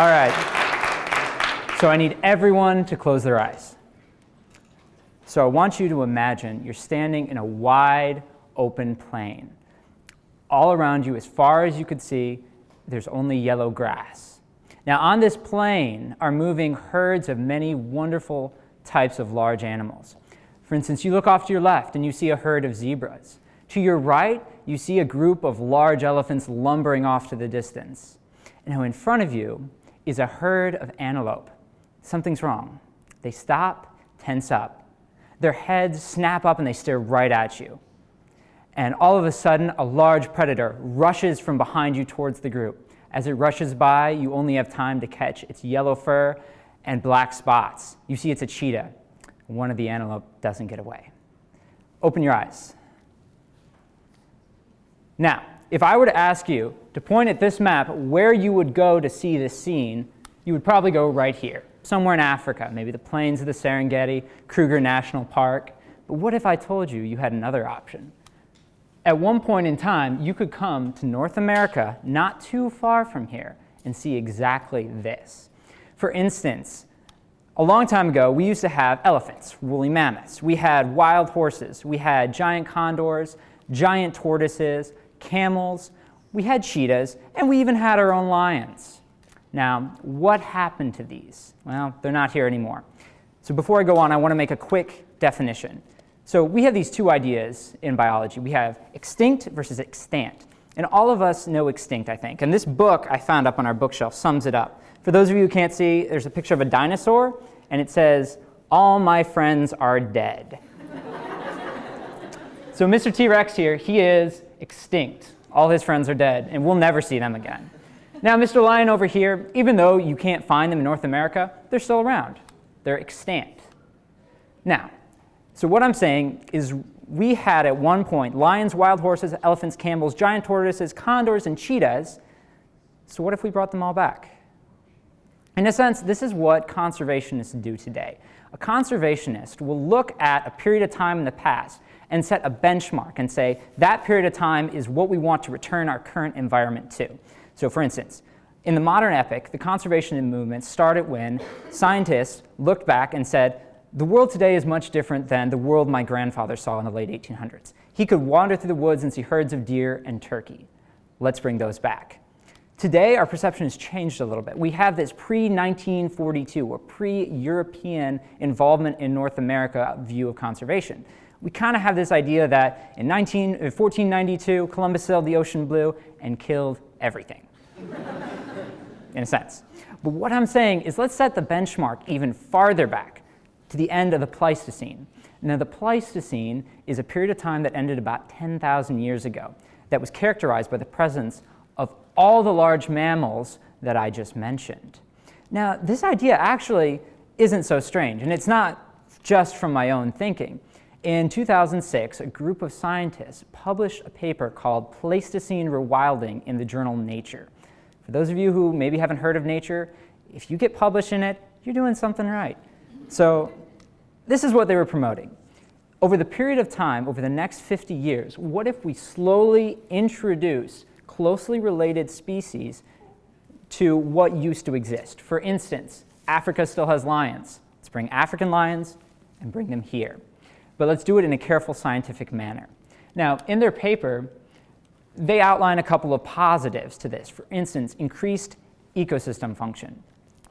All right. So I need everyone to close their eyes. So I want you to imagine you're standing in a wide open plain. All around you, as far as you could see, there's only yellow grass. Now on this plain are moving herds of many wonderful types of large animals. For instance, you look off to your left and you see a herd of zebras. To your right, you see a group of large elephants lumbering off to the distance. And now in front of you is a herd of antelope. Something's wrong. They stop, tense up. Their heads snap up and they stare right at you. And all of a sudden, a large predator rushes from behind you towards the group. As it rushes by, you only have time to catch its yellow fur and black spots. You see it's a cheetah. One of the antelope doesn't get away. Open your eyes. Now, if I were to ask you to point at this map where you would go to see this scene, you would probably go right here, somewhere in Africa, maybe the plains of the Serengeti, Kruger National Park. But what if I told you you had another option? At one point in time, you could come to North America, not too far from here, and see exactly this. For instance, a long time ago, we used to have elephants, woolly mammoths. We had wild horses. We had giant condors, giant tortoises, camels. We had cheetahs, and we even had our own lions. Now, what happened to these? Well, they're not here anymore. So before I go on, I want to make a quick definition. So we have these two ideas in biology. We have extinct versus extant. And all of us know extinct, I think. And this book I found up on our bookshelf sums it up. For those of you who can't see, there's a picture of a dinosaur, and it says, "All my friends are dead." So Mr. T-Rex here, he is extinct. All his friends are dead, and we'll never see them again. Now, Mr. Lion over here, even though you can't find them in North America, they're still around. They're extant. Now, so what I'm saying is we had at one point lions, wild horses, elephants, camels, giant tortoises, condors, and cheetahs. So what if we brought them all back? In a sense, this is what conservationists do today. A conservationist will look at a period of time in the past and set a benchmark and say, that period of time is what we want to return our current environment to. So for instance, in the modern epoch, the conservation movement started when scientists looked back and said, the world today is much different than the world my grandfather saw in the late 1800s. He could wander through the woods and see herds of deer and turkey. Let's bring those back. Today, our perception has changed a little bit. We have this pre-1942 or pre-European involvement in North America view of conservation. We kind of have this idea that in 1492, Columbus sailed the ocean blue and killed everything, in a sense. But what I'm saying is let's set the benchmark even farther back to the end of the Pleistocene. Now, the Pleistocene is a period of time that ended about 10,000 years ago that was characterized by the presence of all the large mammals that I just mentioned. Now, this idea actually isn't so strange, and it's not just from my own thinking. In 2006, a group of scientists published a paper called Pleistocene Rewilding in the journal Nature. For those of you who maybe haven't heard of Nature, if you get published in it, you're doing something right. So this is what they were promoting. Over the period of time, over the next 50 years, what if we slowly introduce closely related species to what used to exist? For instance, Africa still has lions. Let's bring African lions and bring them here. But let's do it in a careful scientific manner. Now, in their paper, they outline a couple of positives to this. For instance, increased ecosystem function.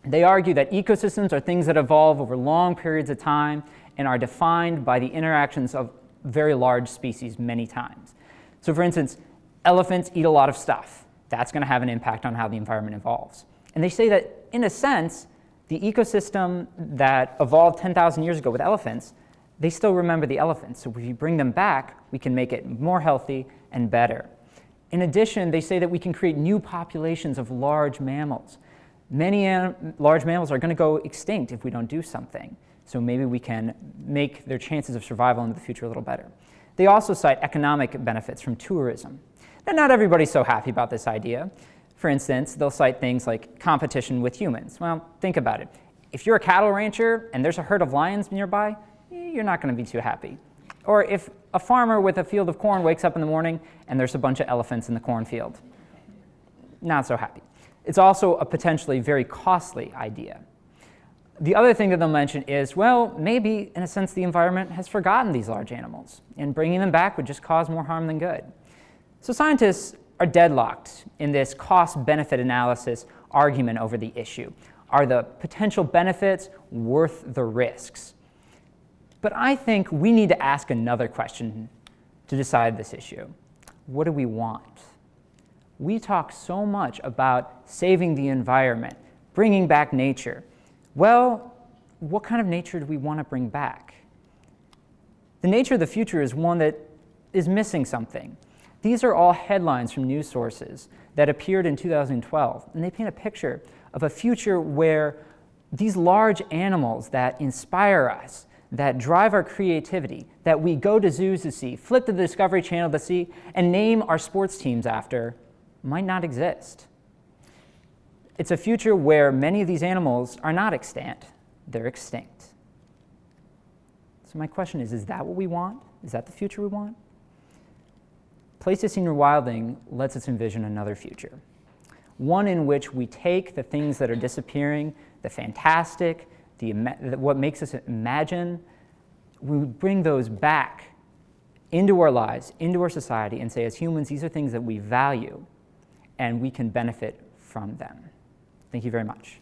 They argue that ecosystems are things that evolve over long periods of time and are defined by the interactions of very large species many times. So for instance, elephants eat a lot of stuff. That's going to have an impact on how the environment evolves. And they say that, in a sense, the ecosystem that evolved 10,000 years ago with elephants, they still remember the elephants. So if you bring them back, we can make it more healthy and better. In addition, they say that we can create new populations of large mammals. Many large mammals are going to go extinct if we don't do something. So maybe we can make their chances of survival into the future a little better. They also cite economic benefits from tourism. Now, not everybody's so happy about this idea. For instance, they'll cite things like competition with humans. Well, think about it. If you're a cattle rancher and there's a herd of lions nearby, you're not going to be too happy. Or if a farmer with a field of corn wakes up in the morning and there's a bunch of elephants in the cornfield, not so happy. It's also a potentially very costly idea. The other thing that they'll mention is, well, maybe, in a sense, the environment has forgotten these large animals, and bringing them back would just cause more harm than good. So scientists are deadlocked in this cost-benefit analysis argument over the issue. Are the potential benefits worth the risks? But I think we need to ask another question to decide this issue. What do we want? We talk so much about saving the environment, bringing back nature. Well, what kind of nature do we want to bring back? The nature of the future is one that is missing something. These are all headlines from news sources that appeared in 2012, and they paint a picture of a future where these large animals that inspire us, that drive our creativity, that we go to zoos to see, flip to the Discovery Channel to see, and name our sports teams after, might not exist. It's a future where many of these animals are not extant, they're extinct. So my question is that what we want? Is that the future we want? Pleistocene rewilding lets us envision another future, one in which we take the things that are disappearing, the fantastic, what makes us imagine, we bring those back into our lives, into our society, and say, as humans, these are things that we value, and we can benefit from them. Thank you very much.